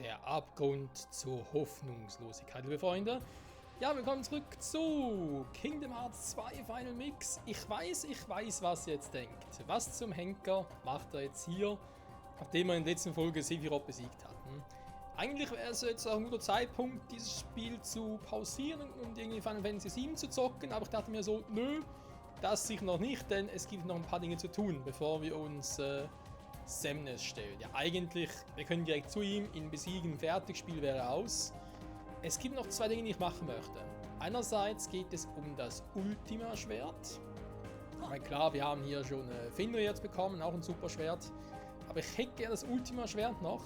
Der Abgrund zur Hoffnungslosigkeit, liebe Freunde. Ja, willkommen zurück zu Kingdom Hearts 2 Final Mix. Ich weiß, was ihr jetzt denkt. Was zum Henker macht er jetzt hier, nachdem er in der letzten Folge Sephiroth besiegt hat? Eigentlich wäre es jetzt auch ein guter Zeitpunkt, dieses Spiel zu pausieren und irgendwie Final Fantasy 7 zu zocken, aber ich dachte mir so, nö, das sicher noch nicht, denn es gibt noch ein paar Dinge zu tun, bevor wir uns Xemnas stellen. Ja, eigentlich, wir können direkt zu ihm, ihn besiegen, fertig, Spiel wäre aus. Es gibt noch zwei Dinge, die ich machen möchte. Einerseits geht es um das Ultima-Schwert. Weil klar, wir haben hier schon Fenrir jetzt bekommen, auch ein super Schwert. Aber ich hätte gerne das Ultima-Schwert noch.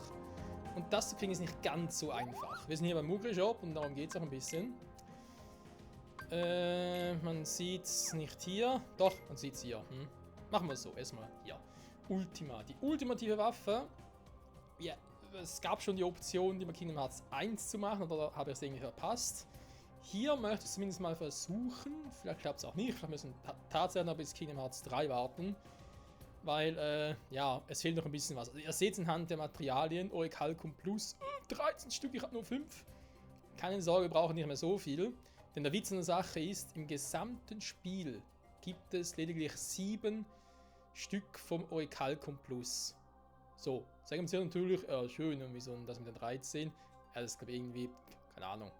Und das zu kriegen ist nicht ganz so einfach. Wir sind hier beim Mugri-Shop und darum geht es auch ein bisschen. Man sieht es nicht hier. Doch, man sieht es hier. Machen wir es so, erstmal hier. Ultima, die ultimative Waffe. Ja, es gab schon die Option, die bei Kingdom Hearts 1 zu machen, oder habe ich es irgendwie verpasst. Hier möchte ich es zumindest mal versuchen. Vielleicht klappt es auch nicht. Vielleicht müssen wir tatsächlich noch bis Kingdom Hearts 3 warten. Weil, ja, es fehlt noch ein bisschen was. Also ihr seht es anhand der Materialien. Orichalcum Plus, 13 Stück, ich habe nur 5. Keine Sorge, wir brauchen nicht mehr so viel. Denn der Witz an der Sache ist, im gesamten Spiel gibt es lediglich 7 Stück vom Orichalcum Plus. So, sagen sie natürlich, schön, und wieso das mit den 13? Ja, das ist glaube ich irgendwie, keine Ahnung.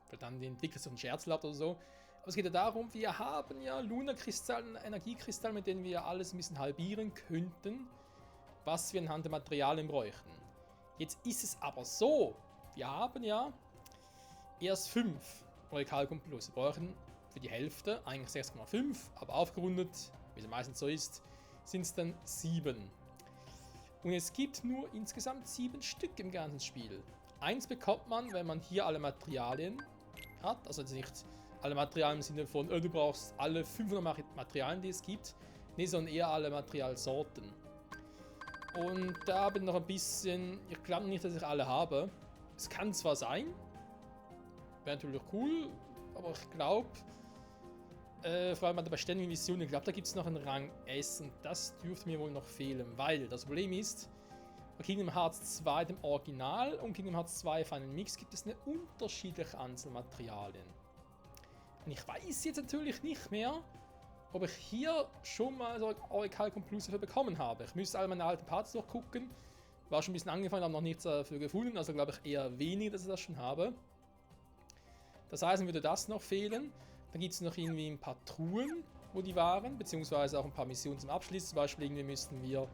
Vielleicht dann die Entwickler so einen Scherz laut oder so. Aber es geht ja darum, wir haben ja Luna-Kristall, Energiekristall, mit denen wir alles ein bisschen halbieren könnten, was wir anhand der Materialien bräuchten. Jetzt ist es aber so, wir haben ja erst 5 Orichalcum Plus. Wir brauchen für die Hälfte eigentlich 6,5, aber aufgerundet, wie es meistens so ist, sind es dann 7. Und es gibt nur insgesamt 7 Stück im ganzen Spiel. Eins bekommt man, wenn man hier alle Materialien hat, also nicht alle Materialien im Sinne von, du brauchst alle 500 Materialien, die es gibt, nee, sondern eher alle Materialsorten. Und da bin ich noch ein bisschen, ich glaube nicht, dass ich alle habe. Es kann zwar sein, wäre natürlich cool, aber ich glaube, vor allem bei der beständigen Mission, ich glaube, da gibt es noch einen Rang S und das dürfte mir wohl noch fehlen, weil das Problem ist, bei Kingdom Hearts 2, dem Original, und Kingdom Hearts 2 Final Mix gibt es eine unterschiedliche Anzahl Materialien. Und ich weiß jetzt natürlich nicht mehr, ob ich hier schon mal so Orichalcum Plus dafür bekommen habe. Ich müsste alle meine alten Parts durchgucken. War schon ein bisschen angefangen, aber noch nichts dafür gefunden, also glaube ich eher wenig, dass ich das schon habe. Das heißt, mir würde das noch fehlen. Dann gibt es noch irgendwie ein paar Truhen, wo die waren, beziehungsweise auch ein paar Missionen zum Abschluss. Zum Beispiel irgendwie müssten wir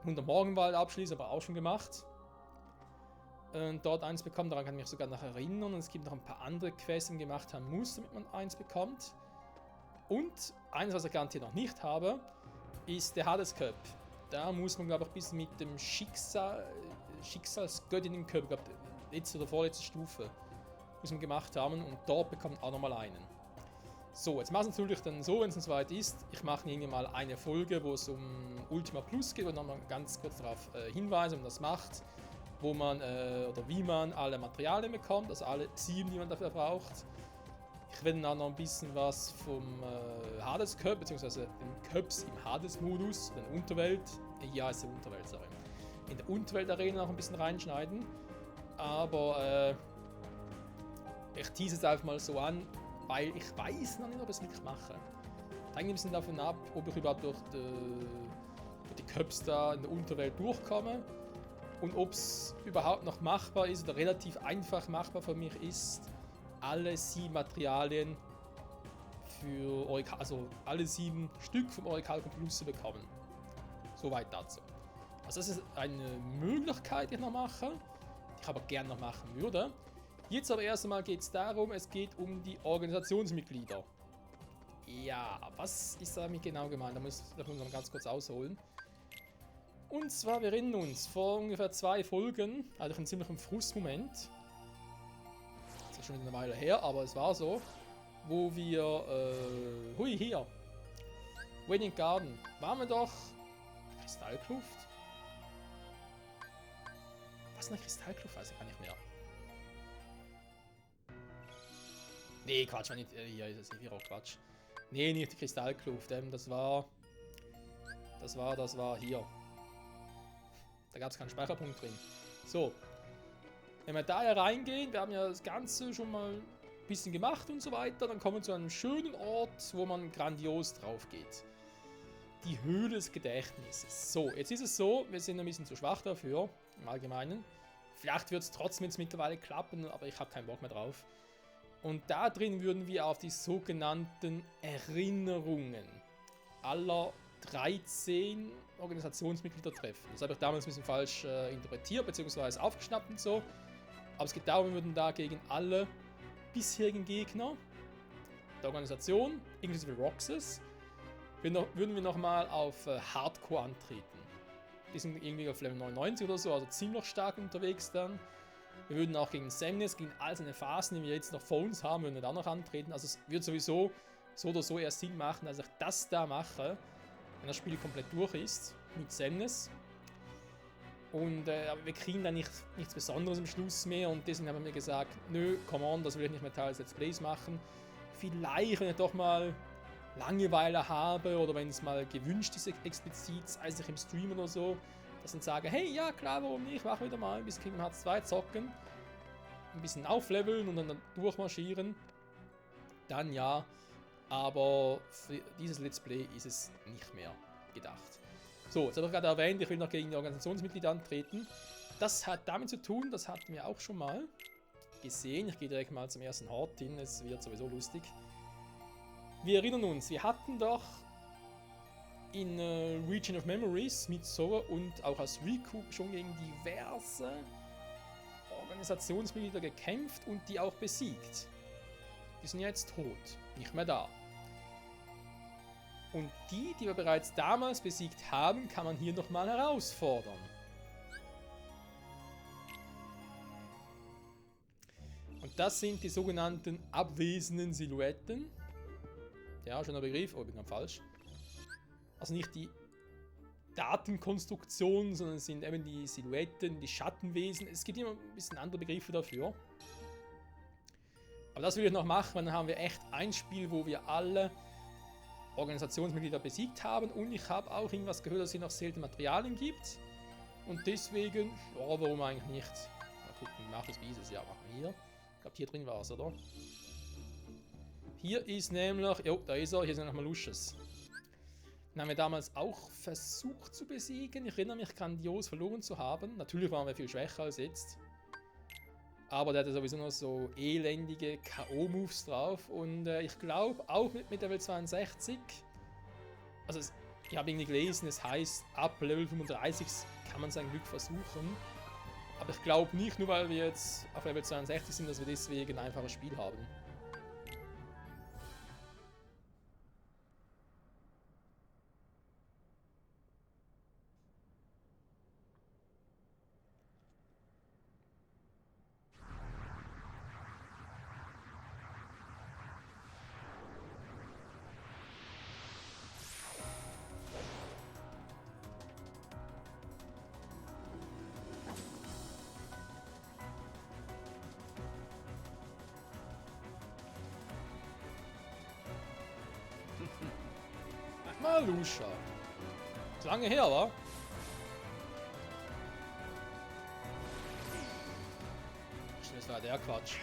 100 Morgenwald abschließen, aber auch schon gemacht. Und dort eins bekommen, daran kann ich mich sogar noch erinnern. Und es gibt noch ein paar andere Quests, die man gemacht haben muss, damit man eins bekommt. Und eines, was ich garantiert noch nicht habe, ist der Hades Cup. Da muss man, glaube ich, bis mit dem Schicksalsgöttin Cup, ich glaube, letzte oder vorletzte Stufe, muss man gemacht haben. Und dort bekommt man auch nochmal einen. So, jetzt machen wir es natürlich dann so, wenn es soweit ist. Ich mache irgendwie mal eine Folge, wo es um Ultima Plus geht und nochmal ganz kurz darauf hinweise, wie man das macht, wo man oder wie man alle Materialien bekommt, also alle 7, die man dafür braucht. Ich werde dann noch ein bisschen was vom Hades Cup, beziehungsweise den Cups im Hades-Modus, in der Unterwelt, ja, ist der Unterwelt, sorry, in der Unterwelt-Arena noch ein bisschen reinschneiden. Aber ich tease es einfach mal so an, weil ich weiß noch nicht, ob ich es wirklich mache. Das hängt ein bisschen davon ab, ob ich überhaupt durch die Cups da in der Unterwelt durchkomme und ob es überhaupt noch machbar ist oder relativ einfach machbar für mich ist, alle 7 Materialien für also alle 7 Stück vom Orichalcum Plus zu bekommen. Soweit dazu. Also das ist eine Möglichkeit, die ich noch mache, die ich aber gerne noch machen würde. Jetzt aber erst einmal geht es darum, es geht um die Organisationsmitglieder. Ja, was ist damit genau gemeint? Da muss ich noch ganz kurz ausholen. Und zwar, wir erinnern uns, vor ungefähr 2 Folgen hatte ich einen ziemlichen Frustmoment. Das ist schon eine Weile her, aber es war so. Wo wir, hui, hier. Wedding Garden. Waren wir doch... Kristallkluft? Was ist eine Kristallkluft? Weiß ich gar nicht mehr. Nee, Quatsch, nicht, hier ist es nicht, Quatsch. Nee, nicht die Kristallkluft, das war hier. Da gab es keinen Speicherpunkt drin. So. Wenn wir da reingehen, wir haben ja das Ganze schon mal ein bisschen gemacht und so weiter, dann kommen wir zu einem schönen Ort, wo man grandios drauf geht. Die Höhle des Gedächtnisses. So, jetzt ist es so, wir sind ein bisschen zu schwach dafür, im Allgemeinen. Vielleicht wird es trotzdem jetzt mittlerweile klappen, aber ich habe keinen Bock mehr drauf. Und da drin würden wir auf die sogenannten Erinnerungen aller 13 Organisationsmitglieder treffen. Das habe ich damals ein bisschen falsch interpretiert bzw. aufgeschnappt und so. Aber es geht darum, wir würden da gegen alle bisherigen Gegner der Organisation, inklusive Roxas, würden wir nochmal auf Hardcore antreten. Die sind irgendwie auf Level 99 oder so, also ziemlich stark unterwegs dann. Wir würden auch gegen Semnes, gegen all seine Phasen, die wir jetzt noch vor uns haben, würden wir da noch antreten. Also es wird sowieso so oder so erst Sinn machen, dass ich das da mache, wenn das Spiel komplett durch ist, mit Semnes. Und aber wir kriegen da nichts Besonderes am Schluss mehr und deswegen haben wir mir gesagt, nö, come on, das will ich nicht mehr Teil des Let's Plays machen. Vielleicht, wenn ich doch mal Langeweile habe oder wenn es mal gewünscht ist, explizit, sei es im Stream oder so, dass ich sage, hey, ja klar, warum nicht, mach wieder mal ein bisschen Kingdom Hearts 2 zocken, ein bisschen aufleveln und dann durchmarschieren, dann ja, aber für dieses Let's Play ist es nicht mehr gedacht. So, jetzt habe ich gerade erwähnt, ich will noch gegen die Organisationsmitglieder antreten. Das hat damit zu tun, das hatten wir auch schon mal gesehen. Ich gehe direkt mal zum ersten Hort hin, es wird sowieso lustig. Wir erinnern uns, wir hatten doch in Region of Memories mit Sora und auch als Riku schon gegen diverse Organisationsmitglieder gekämpft und die auch besiegt. Die sind jetzt tot, nicht mehr da. Und die wir bereits damals besiegt haben, kann man hier nochmal herausfordern. Und das sind die sogenannten abwesenden Silhouetten. Ja, schöner Begriff, oh, ich bin ganz falsch. Also nicht die Datenkonstruktion, sondern es sind eben die Silhouetten, die Schattenwesen. Es gibt immer ein bisschen andere Begriffe dafür. Aber das will ich noch machen, weil dann haben wir echt ein Spiel, wo wir alle Organisationsmitglieder besiegt haben. Und ich habe auch irgendwas gehört, dass es noch seltene Materialien gibt. Und deswegen, ja, warum eigentlich nicht? Mal gucken, wie macht es, wie ist es? Ja, machen wir hier. Ich glaube, hier drin war es, oder? Hier ist nämlich, jo, da ist er, hier sind nochmal Lusches. Den haben wir damals auch versucht zu besiegen. Ich erinnere mich, grandios verloren zu haben. Natürlich waren wir viel schwächer als jetzt. Aber der hatte sowieso noch so elendige K.O.-Moves drauf. Und ich glaube, auch mit Level 62, also ich habe irgendwie gelesen, es heißt, ab Level 35 kann man sein Glück versuchen. Aber ich glaube nicht, nur weil wir jetzt auf Level 62 sind, dass wir deswegen ein einfaches Spiel haben. Malusha. Ist lange her, wa? Das war der Quatsch.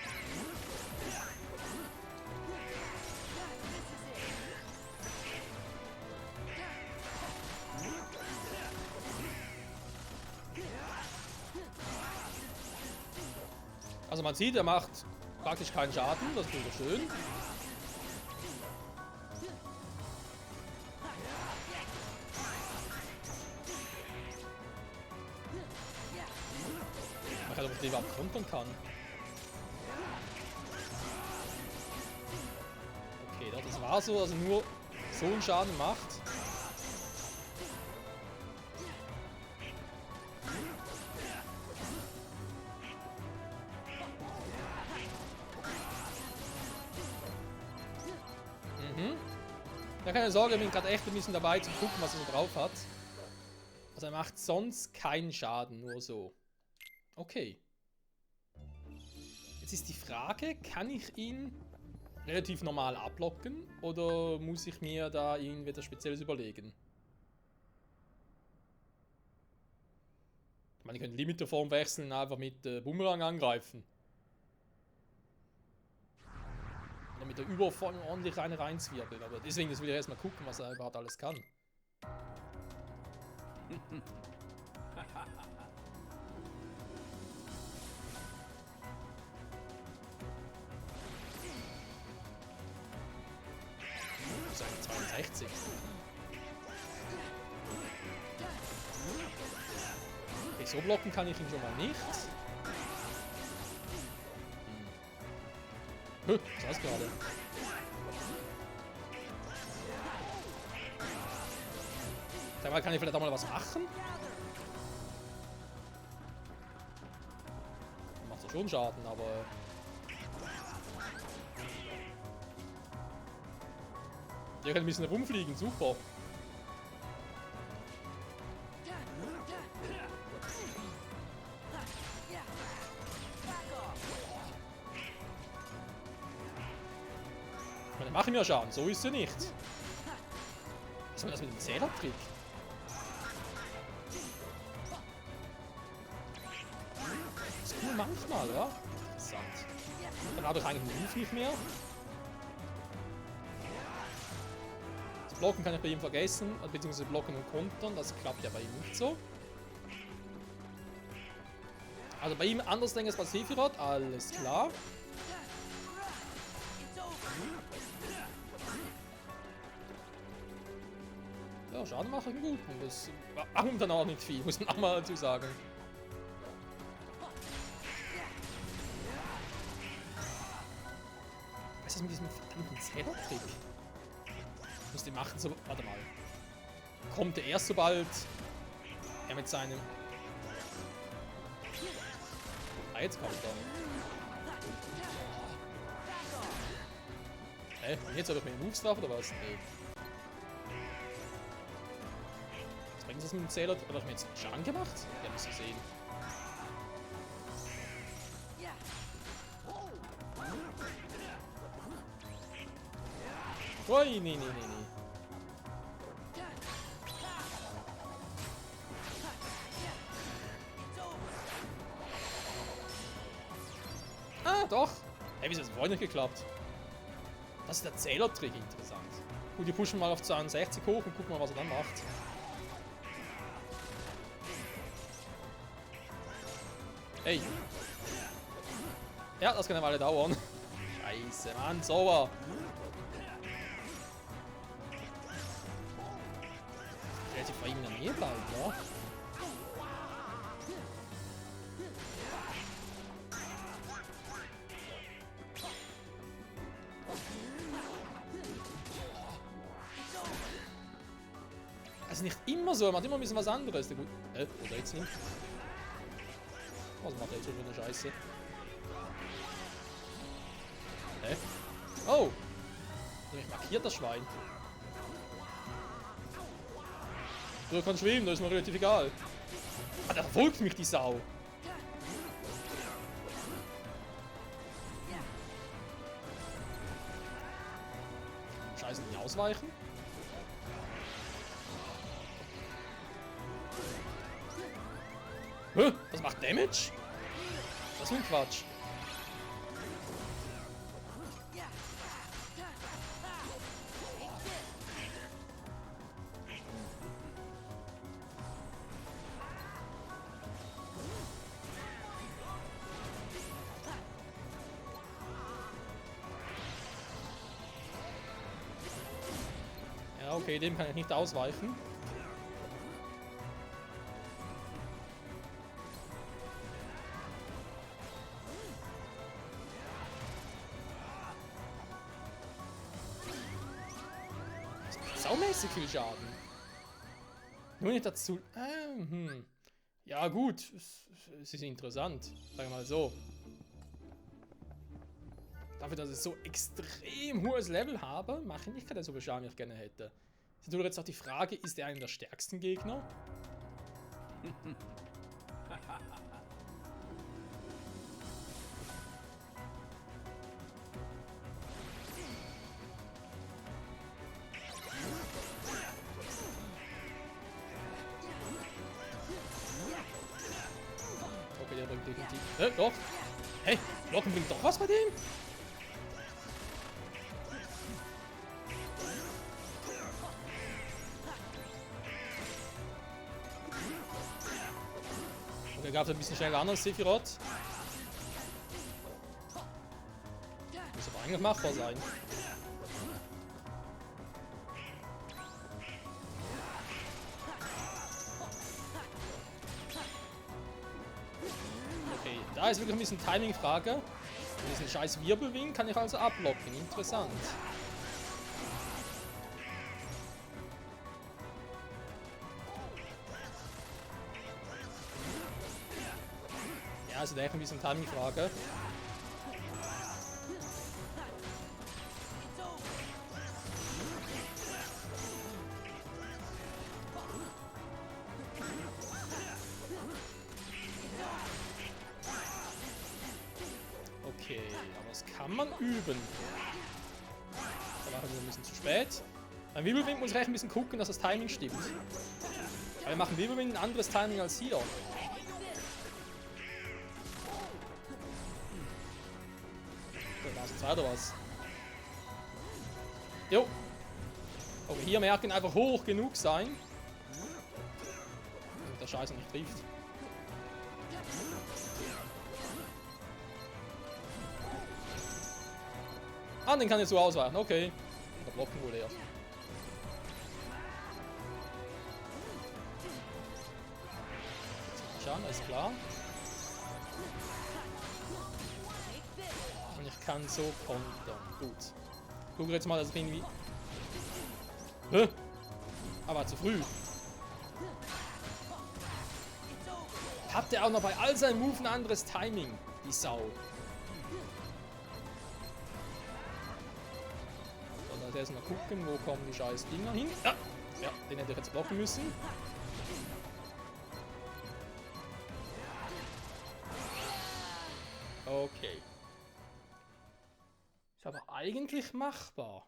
Also man sieht, er macht praktisch keinen Schaden, das ist schön. Ich weiß nicht, ob ich den überhaupt kontern kann. Okay, das war so, dass er nur so einen Schaden macht. Ja, keine Sorge, ich bin gerade echt ein bisschen dabei zu gucken, was er so drauf hat. Also er macht sonst keinen Schaden, nur so. Okay. Jetzt ist die Frage, kann ich ihn relativ normal ablocken oder muss ich mir da irgendetwas Spezielles überlegen? Ich meine, ich könnte Limiterform wechseln und einfach mit Bumerang angreifen. Und dann mit der Überform ordentlich eine reinzwirbeln. Aber deswegen, das will ich erstmal gucken, was er überhaupt alles kann. Das ist eine 62. Okay, so blocken kann ich ihn schon mal nicht. Was heißt gerade? Sag mal, kann ich vielleicht auch mal was machen? Macht ja schon Schaden, aber... Der kann ein bisschen rumfliegen, super. Ich meine, machen wir Schaden, so ist sie nicht. Was ist denn das mit dem Zählertrick? Das ist cool manchmal, ja? Interessant. Dann habe ich eigentlich den Ruf nicht mehr. Das Blocken kann ich bei ihm vergessen, beziehungsweise Blocken und Kontern, das klappt ja bei ihm nicht so. Also bei ihm anders denken als bei Sephiroth, alles klar. Ja, Schaden mache ich einen guten. Das warum dann auch nicht viel, muss man auch mal dazu sagen. Was ist das mit diesem verdammten Zählertrick? Ich muss den machen, so. Warte mal. Kommt er erst, sobald er mit seinem. Ah, jetzt kommt er. Hä? Und jetzt habe ich mir Moves drauf oder was? Nee. Was bringt das mit dem Zähler? Oder habe ich mir jetzt Schaden gemacht? Ja, müsst ihr sehen. Ui, nee. Ah, doch. Hey, wieso hat es vorhin nicht geklappt? Das ist der Zählertrick, interessant. Gut, wir pushen mal auf 62 hoch und gucken mal, was er dann macht. Hey. Ja, das kann eine Weile dauern. Scheiße, Mann, sauber. Relativ bei ihm in der Nähe bleiben, ja? Also nicht immer so, er macht immer ein bisschen was anderes. Der gut. Oder jetzt nicht? Was macht er jetzt für eine Scheiße? Hä? Oh! Also mich markiert das Schwein. Du kannst schwimmen, das ist mir relativ egal. Ah, da verfolgt mich die Sau. Scheiße, nicht ausweichen. Hä? Das macht Damage? Das ist ein Quatsch. Ja, okay, dem kann ich nicht ausweichen. Saumäßig viel Schaden. Nur nicht dazu. Ja, gut. Es ist interessant. Sagen wir mal so. Dafür, dass ich so extrem hohes Level habe, mache ich nicht gerade so viel Schaden, wie ich gerne hätte. Ist natürlich jetzt auch die Frage, ist er einer der stärksten Gegner? definitiv. Doch. Hey, Blocken bringt doch was bei dem? Der gab es ein bisschen schneller an als Sephiroth. Muss aber eigentlich machbar sein. Okay, da ist wirklich ein bisschen Timing-Frage. Diesen scheiß Wirbelwind kann ich also abblocken. Interessant. Ja, also echt ein bisschen Timing-Frage. Okay, aber das kann man üben. Da machen wir ein bisschen zu spät. Beim Wirbelwind muss ich echt ein bisschen gucken, dass das Timing stimmt. Aber wir machen Wirbelwind ein anderes Timing als hier. Da ist jetzt weiter was. Jo. Okay, hier merken einfach hoch genug sein. Damit der Scheiße nicht trifft. Ah, den kann ich so ausweichen. Okay. Da blocken wohl eher. Schauen, alles klar. Und ich kann so kontern. Gut. Ich gucke jetzt mal, dass ich irgendwie... Hä? Aber zu früh. Hat der auch noch bei all seinen Moves ein anderes Timing? Die Sau. So, jetzt mal gucken, wo kommen die scheiß Dinger hin. Ah! Ja, den hätte ich jetzt blocken müssen. Okay. Ist aber eigentlich machbar.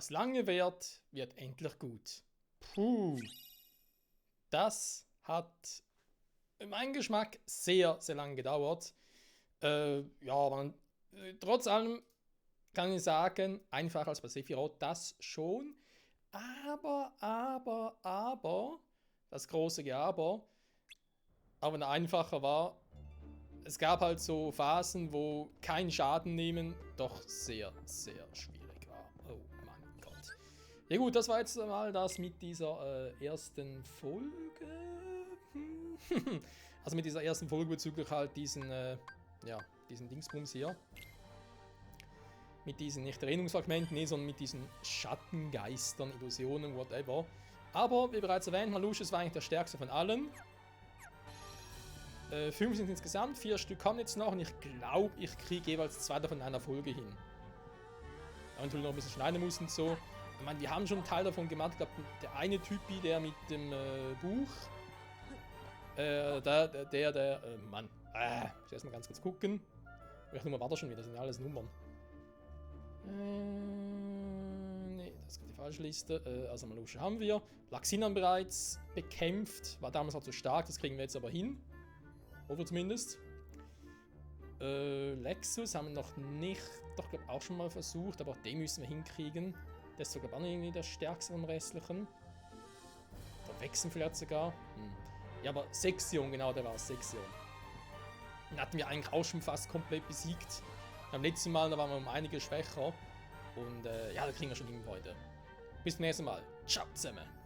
Was lange währt, wird endlich gut. Puh. Das hat mein Geschmack sehr, sehr lange gedauert. Trotz allem kann ich sagen, einfacher als bei Sephiroth, das schon. Aber, das große Aber wenn er einfacher war, es gab halt so Phasen, wo kein Schaden nehmen doch sehr, sehr schwierig war. Oh mein Gott. Ja gut, das war jetzt mal das mit dieser ersten Folge. Also mit dieser ersten Folge bezüglich halt diesen Dingsbums hier. Mit diesen nicht Erinnerungsfragmenten, sondern mit diesen Schattengeistern, Illusionen, whatever. Aber wie bereits erwähnt, Marluxia war eigentlich der stärkste von allen. 5 sind insgesamt, 4 Stück kommen jetzt noch und ich glaube, ich kriege jeweils 2 davon in einer Folge hin. Ja, natürlich noch ein bisschen schneiden muss und so. Ich meine, wir haben schon einen Teil davon gemacht. Ich glaube, der eine Typi, der mit dem Buch. Mann. Ich muss erstmal ganz kurz gucken. Welche Nummer war das schon wieder? Das sind ja alles Nummern. Nee, das ist die falsche Liste. Also Marluxia haben wir. Laxinan bereits bekämpft. War damals auch zu stark, das kriegen wir jetzt aber hin. Oder zumindest. Lexus haben wir noch nicht, doch glaube auch schon mal versucht, aber auch den müssen wir hinkriegen. Der ist sogar irgendwie der stärkste vom restlichen. Der wechseln vielleicht sogar. Ja, aber Sexion, genau, der war es, Sexion. Den hatten wir eigentlich auch schon fast komplett besiegt. Beim letzten Mal, da waren wir um einige schwächer. Und ja, da kriegen wir schon hin heute. Bis zum nächsten Mal. Ciao zusammen.